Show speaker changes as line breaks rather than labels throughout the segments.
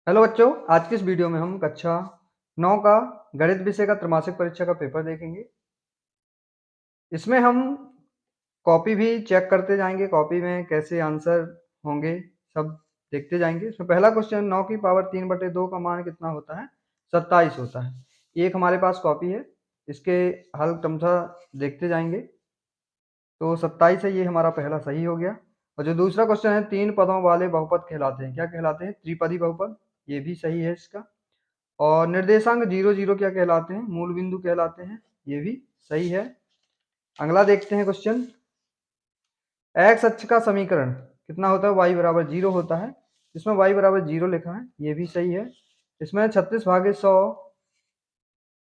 Hello बच्चों, आज की इस वीडियो में हम कक्षा 9 का गणित विषय का त्रैमासिक परीक्षा का पेपर देखेंगे। इसमें हम कॉपी भी चेक करते जाएंगे, कॉपी में कैसे आंसर होंगे सब देखते जाएंगे। इसमें पहला क्वेश्चन 9 की पावर 3/2 का मान कितना होता है? 27 होता है। एक हमारे पास कॉपी है, इसके हल क्रमशः देखते जाएंगे। तो 27 है, ये हमारा पहला सही हो गया। और जो दूसरा क्वेश्चन है, 3 पदों वाले बहुपद कहलाते हैं, क्या कहलाते हैं? त्रिपदी बहुपद। ये भी सही है इसका। और निर्देशांक 0 0 क्या कहलाते हैं? मूल बिंदु कहलाते हैं, ये भी सही है। अगला देखते हैं क्वेश्चन। एक्स अक्ष का समीकरण कितना होता है? y बराबर 0 होता है। इसमें y बराबर 0 लिखा है, ये भी सही है। इसमें 36/100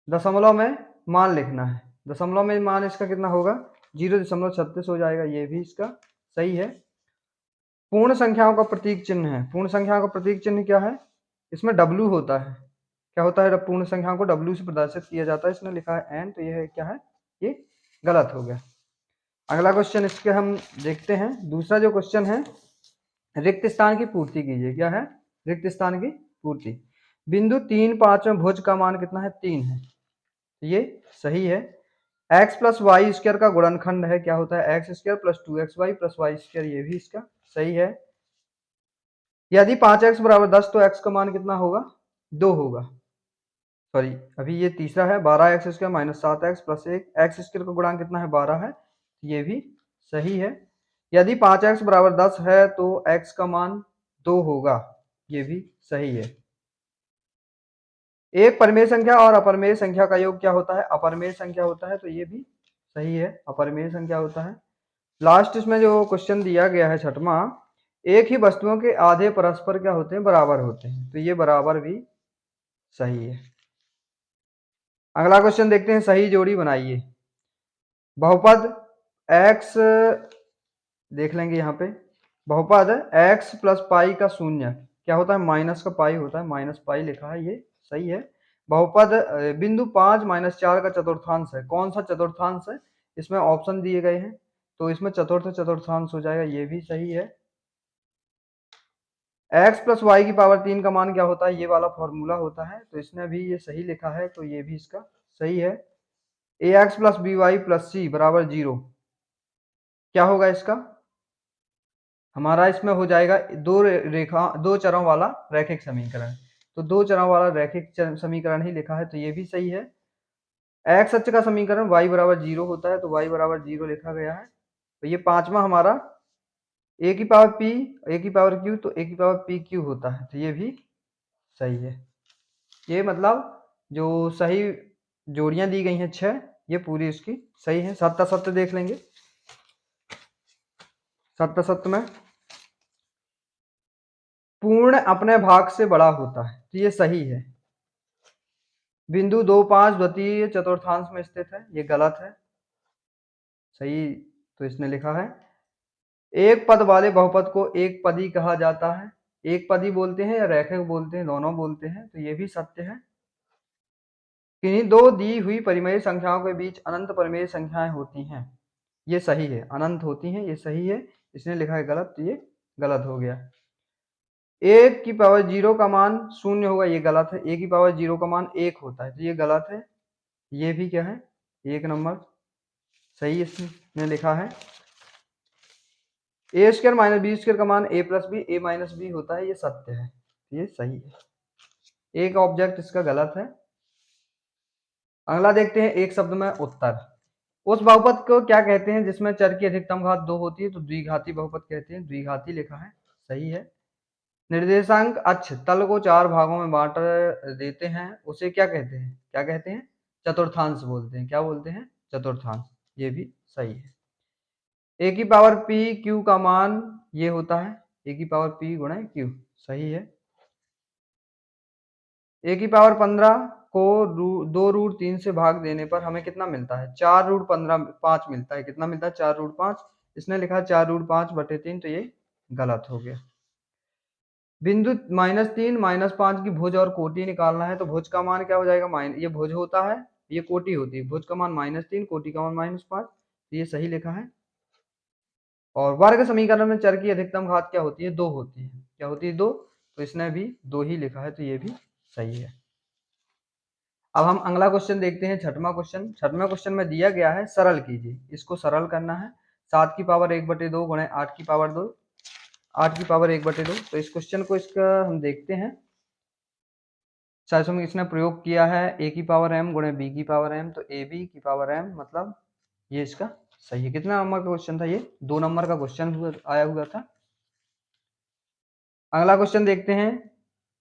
दशमलव में मान लिखना है। दशमलव में मान इसका कितना होगा? 0.36 हो जाएगा, ये भी इसका सही है। पूर्ण संख्याओं का प्रतीक चिन्ह है। पूर्ण संख्याओं का प्रतीक चिन्ह क्या है? इसमें W होता है। क्या होता है? पूर्ण संख्याओं को W से प्रदर्शित किया जाता है। इसने लिखा है N, तो यह क्या है? ये गलत हो गया। अगला क्वेश्चन इसके हम देखते हैं। दूसरा जो क्वेश्चन है, रिक्त स्थान की पूर्ति कीजिए। क्या है? रिक्त स्थान की पूर्ति। बिंदु 3 5 में भुज का मान कितना है? 3 है, ये सही है। x प्लस वाई स्क्वायर का गुणनखंड है, क्या होता है? X square plus 2xy plus y square, ये भी इसका सही है। यदि 5x बराबर 10 तो x का मान कितना होगा? 2 होगा। सॉरी, अभी ये तीसरा है। 12x square minus 7x plus 1, x square का गुणांक कितना है? 12 है, ये भी सही है। यदि 5x बराबर 10 है तो x का मान 2 होगा, ये भी सही है। एक परिमेय संख्या और अपरिमेय संख्या का योग क्या होता है? अपरिमेय संख्या होता है, तो ये भी सही है, अपरिमेय संख्या होता है। लास्ट इसमें जो क्वेश्चन दिया गया है छठवां, एक ही वस्तुओं के आधे परस्पर क्या होते हैं? बराबर होते हैं, तो ये बराबर भी सही है। अगला क्वेश्चन देखते हैं। सही जोड़ी बनाइए। बहुपद x देख लेंगे यहाँ पे। बहुपद x प्लस पाई का शून्य क्या होता है? माइनस का पाई होता है, माइनस पाई लिखा है, ये सही है। बहुपद बिंदु 5 - 4 का चतुर्थांश है, कौन सा चतुर्थांश है? इसमें ऑप्शन दिए गए हैं, तो इसमें चतुर्थ चतुर्थांश हो जाएगा, ये भी सही है। x प्लस वाई की पावर 3 का मान क्या होता है? ये वाला फॉर्मूला होता है, तो इसने भी ये सही लिखा है, तो ये भी इसका सही है। ax plus B Y plus C बराबर 0 क्या होगा इसका? हमारा इसमें हो जाएगा दो चरों वाला रैखिक समीकरण। तो दो चरों वाला रैखिक समीकरण ही लिखा है, तो ये भी सही है। एक्स अक्ष का समीकरण y बराबर 0 होता है, तो y बराबर 0 लिखा गया है। तो ये पांचवा हमारा a की पावर p, a की पावर q, तो a की पावर p q होता है, तो ये भी सही है। ये मतलब जो सही जोड़ियां दी गई हैं 6, ये पूरी इसकी सही है। सत्य सत्य देख लेंगे। सत्य सत्य में पूर्ण अपने भाग से बड़ा होता है, तो ये सही है। बिंदु 2 5 द्वितीय चतुर्थांश में स्थित है, ये गलत है। सही तो इसने लिखा है। एक पद वाले बहुपद को एक पदी कहा जाता है। एक पदी बोलते हैं या रैखिक बोलते हैं? दोनों बोलते हैं, तो ये भी सत्य है। किन्हीं दो दी हुई परिमेय संख्याओं के बीच अनंत परिमेय संख्याएं होती हैं, ये सही है। अनंत होती हैं, ये सही है। इसने लिखा है गलत, तो ये गलत हो गया। एक की पावर 0 का मान 0 होगा, ये गलत है। एक की पावर 0 का मान 1 होता है, तो ये गलत है। ये भी क्या है? 1 नंबर सही इसने लिखा है। A square minus b square का मान a plus b a minus b होता है, ये सत्य है, ये सही है। एक ऑब्जेक्ट इसका गलत है। अगला देखते हैं। एक शब्द में उत्तर। उस बहुपद को क्या कहते हैं जिसमें चर की अधिकतम घात 2 होती है? तो द्विघाती बहुपद कहते हैं, द्विघाती लिखा है, सही है। निर्देशांक अक्ष तल को 4 भागों में बांट देते हैं, उसे क्या कहते हैं? क्या कहते हैं? चतुर्थांश बोलते हैं। क्या बोलते हैं? चतुर्थांश, ये भी सही है। ए की पावर पी क्यू का मान ये होता है, ए की पावर पी गुणा क्यू, सही है। ए की पावर 15 को 2√3 से भाग देने पर हमें कितना मिलता है? 4√15 मिलता है। कितना मिलता है? 4√5। इसने लिखा 4√5/3, तो ये गलत हो गया। बिंदु -3 -5 की भुज और कोटि निकालना है, तो भुज का मान क्या हो जाएगा? ये भुज होता है, ये कोटि होती है। भुज का मान -3, कोटि का मान -5, तो ये सही लिखा है। और वर्ग समीकरण में चर की अधिकतम घात क्या होती है? 2 होती है। क्या होती है? 2। तो इसने भी 2 ही लिखा है, तो ये भी सही है। अब हम अगला क्वेश्चन देखते हैं, छठवां क्वेश्चन। छठवें क्वेश्चन में दिया गया है सरल कीजिए, इसको सरल करना है। 7 की पावर 1/2 गुणे 8 की पावर 2, 8 की पावर 1/2। तो इस क्वेश्चन को इसका हम देखते हैं। में इसने प्रयोग किया है a की पावर m गुणे b की पावर m, तो ab की पावर m मतलब ये इसका सही है। कितना नंबर का क्वेश्चन था ये? 2 नंबर का क्वेश्चन आया हुआ था। अगला क्वेश्चन देखते हैं।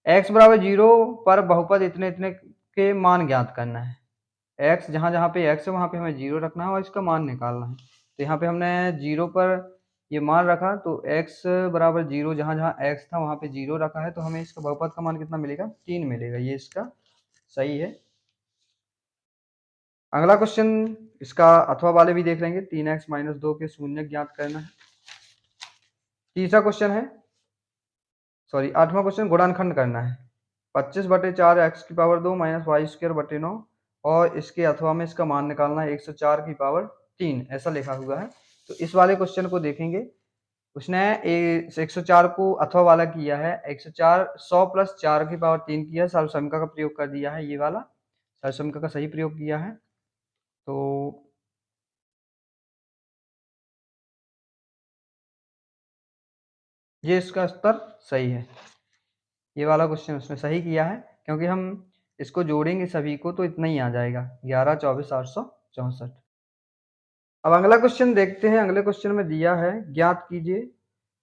x बराबर 0 पर बहुपद इतने इतने के मान ज्ञात करना है। x जहां जहां पे x है वहां पे हमें 0 रखना है और इसका मान निकालना है। तो यहाँ पे हमने 0 पर ये मान रखा, तो x बराबर 0 जहां जहां x था वहां पे 0 रखा है, तो हमें इसका बहुपद का मान कितना मिलेगा? 3 मिलेगा। ये इसका सही है। अगला क्वेश्चन इसका अथवा वाले भी देख लेंगे। 3x - 2 के शून्य ज्ञात करना है। तीसरा क्वेश्चन है, सॉरी 8वां क्वेश्चन, गुणनखंड करना है। 25/4 x की पावर 2 - y² 9 और इसके अथवा में इसका मान निकालना है 104 की पावर 3, ऐसा लिखा हुआ है। तो इस वाले क्वेश्चन को देखेंगे। उसने 104 को अथवा वाला किया है, 104 100 + 4 की पावर 3 किया है, सर्वसमीका का प्रयोग कर दिया है। ये वाला सर्वसमीका का सही प्रयोग किया है। तो ये इसका उत्तर सही है। ये वाला क्वेश्चन उसने सही किया है, क्योंकि हम इसको जोड़ेंगे सभी को तो इतना ही आ जाएगा, 11 24 864। अब अगला क्वेश्चन देखते हैं। अगले क्वेश्चन में दिया है ज्ञात कीजिए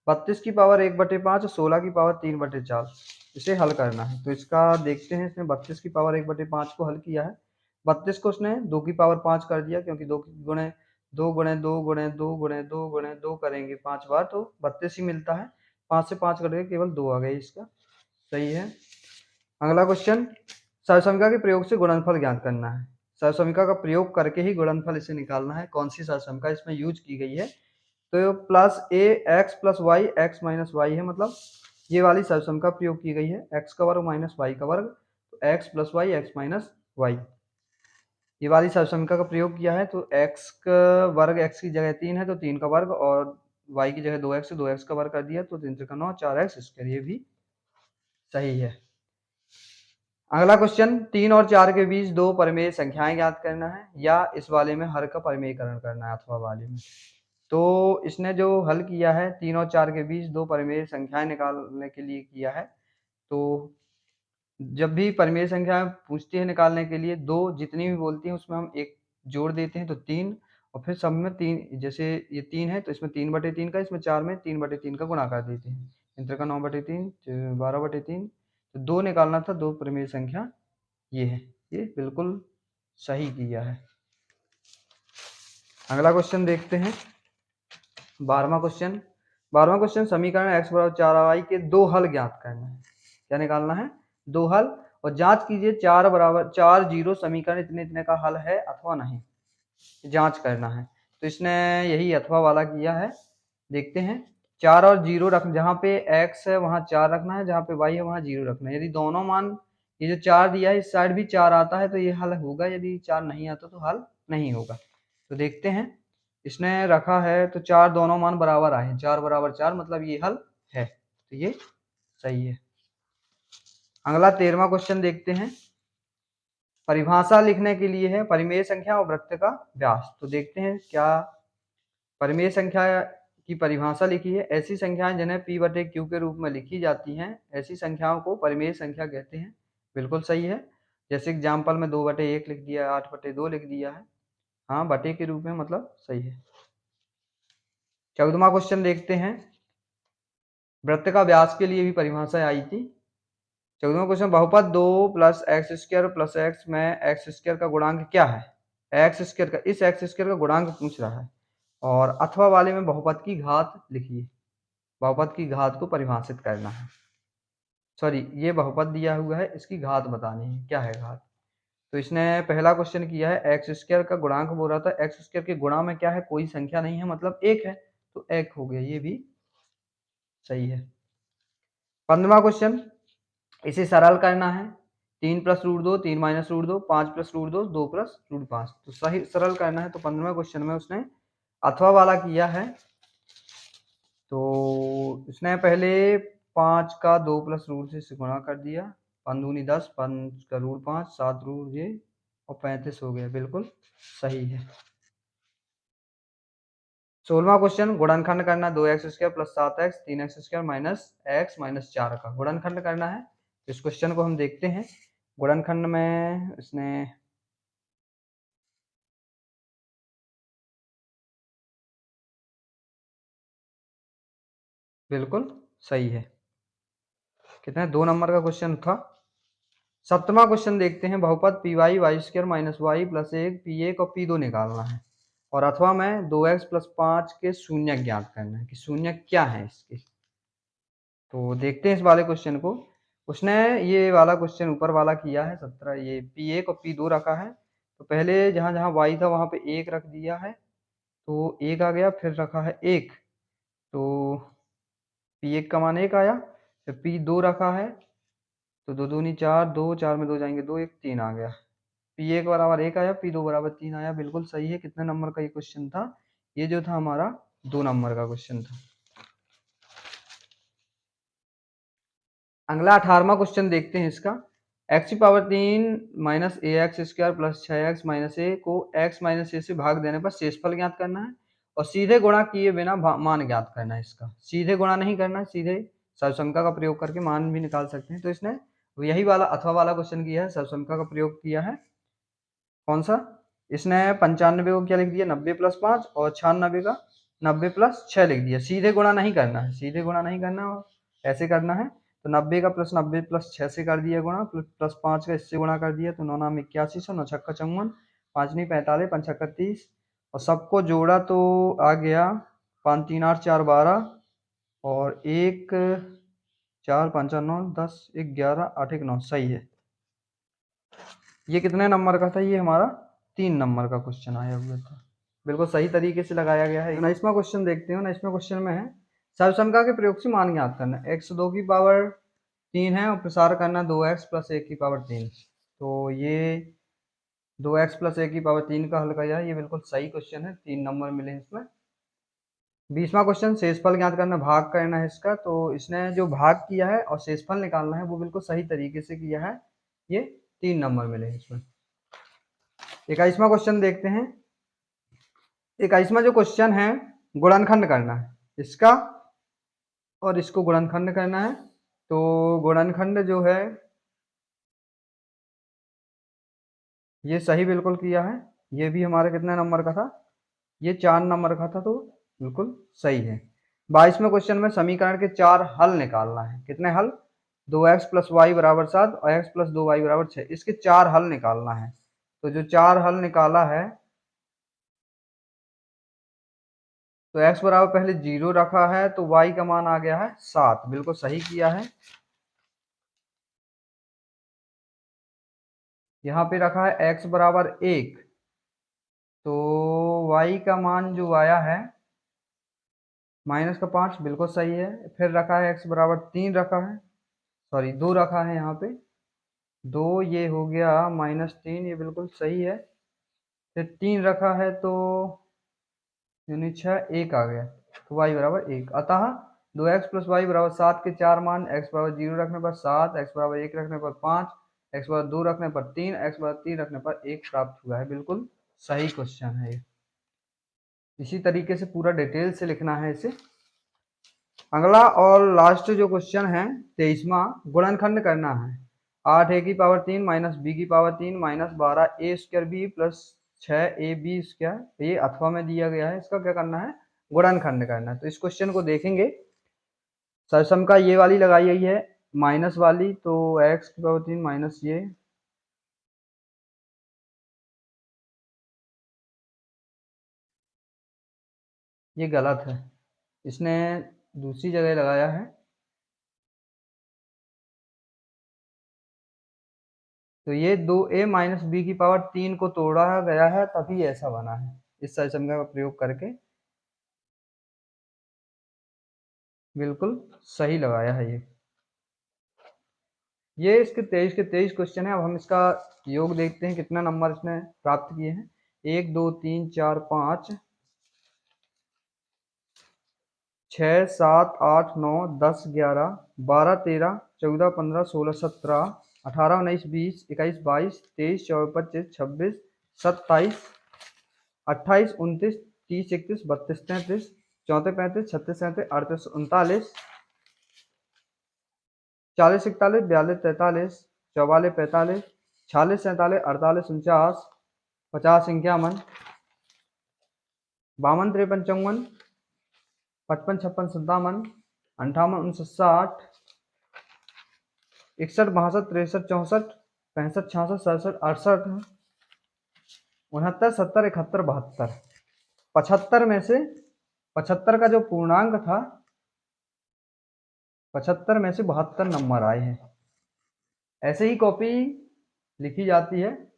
32 की पावर 1/5 और 16 की पावर 3/4, इसे हल करना है। तो इसका देखते हैं। इसने 32 की पावर 1/5 को हल किया है। 32 को उसने 2 की पावर 5 कर दिया, क्योंकि 2 गुणे 2 गुणे 2 गुणे 2 गुणे 2 गुणे 2 करेंगे 5 बार तो 32 ही मिलता है। 5 से 5 कटेंगे, केवल 2 आ गए। इसका सही है। अगला क्वेश्चन, सर्वसमीका के प्रयोग से गुणनफल ज्ञात करना है। सर्वसमीका का प्रयोग करके ही गुणनफल इसे निकालना है। कौन सी सर्वसमीका इसमें यूज की गई है? तो plus A X plus Y x minus Y है, मतलब ये वाली सर्वसमीका प्रयोग की गई है। एक्स का वर्ग माइनस वाई का वर्ग, तो x plus Y x minus y, ये वाली सर्वसमीका का प्रयोग किया है। तो एक्स का वर्ग एक्स की जगह 3 है, तो 3 का वर्ग, और वाई की जगह 2x है, 2x का वर्ग कर दिया, तो 3 3 9 4x², ये भी सही है। अगला क्वेश्चन, 3 और 4 के बीच 2 परिमेय संख्याएं ज्ञात करना है, या इस वाले में हर का परिमेयकरण करना है, अथवा वाले में। तो इसने जो हल किया है 3 और 4 के बीच 2 परिमेय संख्याएं निकालने के लिए किया है। तो जब भी परिमेय संख्याएं पूछती है निकालने के लिए, 2 जितनी भी बोलती हैं उसमें हम 1 जोड़ देते हैं, तो 3, और फिर सब में 3, जैसे ये 3 है तो इसमें 3/3 का, इसमें 4 में 3/3 का गुणा कर देते हैं। 3 का 9/3, 12/3, तो 2 निकालना था, 2 परिमेय संख्या ये है। ये बिल्कुल सही किया है। अगला क्वेश्चन देखते हैं। 12वां क्वेश्चन। 12वां क्वेश्चन, समीकरण x = 4y के 2 हल ज्ञात करना है। क्या निकालना है? 2 हल, और जांच कीजिए 4 = 4 0 समीकरण इतने इतने का हल है अथवा नहीं, जांच करना है। तो इसने यही अथवा वाला किया है। देखते हैं। 4 और 0 रख, जहाँ पे x है वहाँ 4 रखना है, जहाँ पे y है वहाँ 0 रखना है। यदि दोनों मान, ये जो 4 दिया है इस साइड भी 4 आता है तो ये हल होगा, यदि 4 नहीं आता तो हल नहीं होगा। तो देखते हैं। इसने रखा है तो 4 दोनों मान बराबर आए, 4 = 4, मतलब ये हल है, तो ये सही है। अगला 13वां क्वेश्चन देखते हैं। परिभाषा लिखने के लिए है, परिमेय संख्या और वृत्त का व्यास। तो देखते हैं क्या परिमेय संख्या की परिभाषा लिखी है। ऐसी संख्याएं जिन्हें p/q के रूप में लिखी जाती हैं, ऐसी संख्याओं को परिमेय संख्या कहते हैं। बिल्कुल सही है। जैसे एग्जाम्पल में 2/1 लिख दिया, 8/2 लिख दिया है। हाँ, बटे के रूप में, मतलब सही है। 14वां क्वेश्चन देखते हैं। वृत्त का व्यास के लिए भी परिभाषा आई थी। 14वां क्वेश्चन, बहुपद 2 + x² + x में x² का गुणांक क्या है? x² का, इस x² का गुणांक पूछ रहा है। और अथवा वाले में बहुपद की घात लिखिए। बहुपद की घात को परिभाषित करना है। सॉरी, ये बहुपद दिया हुआ है, इसकी घात बतानी है, क्या है घात। तो इसने पहला क्वेश्चन किया है, x² का गुणांक बोल रहा था। x² के गुणा में क्या है? कोई संख्या नहीं है, मतलब 1 है, तो 1 हो गया, ये भी सही है। 15वां क्वेश्चन, इसे सरल करना है। 3 + √2, 3 - √2, 5 + √2, 2 + √5, तो सही सरल करना है। तो 15वें क्वेश्चन में उसने अथवा वाला किया है। तो इसने पहले 5 का 2 प्लस रूट से गुणा कर दिया, 5 दूनी 10, 5 का रूट 5, 7 रूट ये और 35 हो गया, बिल्कुल सही है। 16वां क्वेश्चन, गुणनखंड करना 2x² plus 7x 3x² minus x minus 4 का गुणनखंड करना है। इस क्वेश्चन को हम देखते हैं। गुणनखंड में इसने बिल्कुल सही है। कितने 2 नंबर का क्वेश्चन था। 7वां क्वेश्चन देखते हैं। बहुपद p y y square minus y plus 1 P1 और P2 निकालना है और अथवा में 2x प्लस 5 के शून्य ज्ञात करना है कि शून्य क्या है इसके। तो देखते हैं इस वाले क्वेश्चन को। उसने ये वाला क्वेश्चन ऊपर वाला किया है 17, ये P1 और P2 रखा है। तो पहले जहाँ जहाँ y था वहाँ पे 1 रख दिया है, तो 1 आ गया, फिर रखा है 1, तो P1 का मान 1 आया, फिर P2 रखा है, तो 2 दूनी 4, 2 4 में 2 जाएंगे 2, 1 3 आ गया। P1 बराबर 1 आया, P2 बराबर 3 आया, बिल्कुल सही है। कितने नंबर का ये क्वेश्चन था? ये जो था हमारा 2 नंबर का क्वेश्चन था। अगला 18वां क्वेश्चन देखते हैं इसका। x की power 3 minus ax² plus 6x minus a को x माइनस a से भाग देने पर शेषफल ज्ञात करना है और सीधे गुणा किए बिना मान ज्ञात करना है। इसका सीधे गुणा नहीं करना है, सीधे सर्वसंख्या का प्रयोग करके मान भी निकाल सकते हैं। तो इसने यही वाला अथवा वाला क्वेश्चन किया है, सर्वसंख्या का प्रयोग किया है। कौन सा? इसने 95 को क्या लिख दिया, 90 प्लस 5, और 96 का 90 प्लस 6 लिख दिया। सीधे गुणा नहीं करना है, सीधे गुणा नहीं करना, ऐसे करना है। तो 90 का प्लस 90 प्लस 6 से कर दिया गुणा, प्लस 5 का इससे गुणा कर दिया, तो 9 नाम 81, 100 9 छक्का 54, 5 नहीं 45, 5 छक्का 30, और सबको जोड़ा तो आ गया 5 3 8 4 12, और 1 4 5 9 10 11 8 1 9, सही है। ये कितने नंबर का था? ये हमारा 3 नंबर का क्वेश्चन आया हुआ था, बिल्कुल सही तरीके से लगाया गया है। 19वां क्वेश्चन देखते हैं। 19वां क्वेश्चन में है सर्वसंख्या के प्रयोग से मान ज्ञात करना। x2 की पावर 3 है और प्रसार करना 2x प्लस 1 की पावर 3। तो ये 2x प्लस 1 की पावर 3 का हल किया है, ये बिल्कुल सही क्वेश्चन है, 3 नंबर मिले इसमें। 20वां क्वेश्चन, शेषफल ज्ञात करना, भाग करना है इसका। तो इसने जो भाग किया है और शेषफल निकालना है वो बिल्कुल सही तरीके से किया है, ये 3 नंबर मिले इसमें। 21वां क्वेश्चन देखते हैं। 21वां जो क्वेश्चन है, गुणनखंड करना है इसका और इसको गुणनखंड करना है। तो गुणनखंड जो है ये सही बिल्कुल किया है। ये भी हमारा कितने नंबर का था? ये 4 नंबर का था, तो बिल्कुल सही है। 22वें क्वेश्चन में समीकरण के 4 हल निकालना है। कितने हल? 2x प्लस वाई बराबर 7 और x प्लस 2y बराबर 6, इसके 4 हल निकालना है। तो जो 4 हल निकाला है, तो x बराबर पहले 0 रखा है, तो y का मान आ गया है 7, बिल्कुल सही किया है। यहाँ पे रखा है x बराबर 1, तो y का मान जो आया है माइनस का 5, बिल्कुल सही है। फिर रखा है x बराबर 3 रखा है, सॉरी 2 रखा है यहाँ पे 2, ये हो गया -3, ये बिल्कुल सही है। फिर 3 रखा है तो यानी 6 1 आ गया, तो y बराबर 1। अतः 2x प्लस वाई बराबर 7 के 4 मान, x बराबर 0 रखने पर 7, x बराबर 1 रखने पर 5, x बराबर 2 रखने पर 3, x बराबर 3 रखने पर 1 प्राप्त हुआ है। बिल्कुल सही क्वेश्चन है ये। इसी तरीके से पूरा डिटेल से लिखना है इसे। अगला और लास्ट जो क्वेश्चन है 23वां, गुणनखंड करना है। 8 a की पावर 3 माइनस b की power 3 minus 12 a square b plus 6 a b square, ये अथवा में दिया गया है। इसका क्या करना है? गुणनखंड करना है। तो इस क्वेश्चन को देखेंगे। सरसम ये वाली लगाई गई है माइनस वाली, तो x की पावर 3 माइनस ये गलत है, इसने दूसरी जगह लगाया है। तो ये 2a माइनस बी की पावर 3 को तोड़ा गया है, तभी ऐसा बना है इस सरसंख्या का प्रयोग करके। बिल्कुल सही लगाया है ये इसके 23 के 23 क्वेश्चन है। अब हम इसका योग देखते हैं, कितना नंबर इसने प्राप्त किए हैं। 1 2 3 4 5 6, 7, 8, 9, 10, 11, 12, 13, 14, 15, 16, 17, 18, 19, 20, 21, 22, 23, 24, 25, 26, 27, 28, 29, 30, 31, 32, 33, 34, 35, 36, 37, 38, 39, 40, 41, 42, 43, 44, 45, 46, 47, 48, 49, 50, 51, 52, 53, 54, 55, 56, 57, 58, 59, 60, 61, 62, 63, 64, 65, 66, 67, 68, 69, 70, 71, 72, 75 में से 75 का जो पूर्णांक था 75 में से 72 नंबर आए हैं। ऐसे ही कॉपी लिखी जाती है।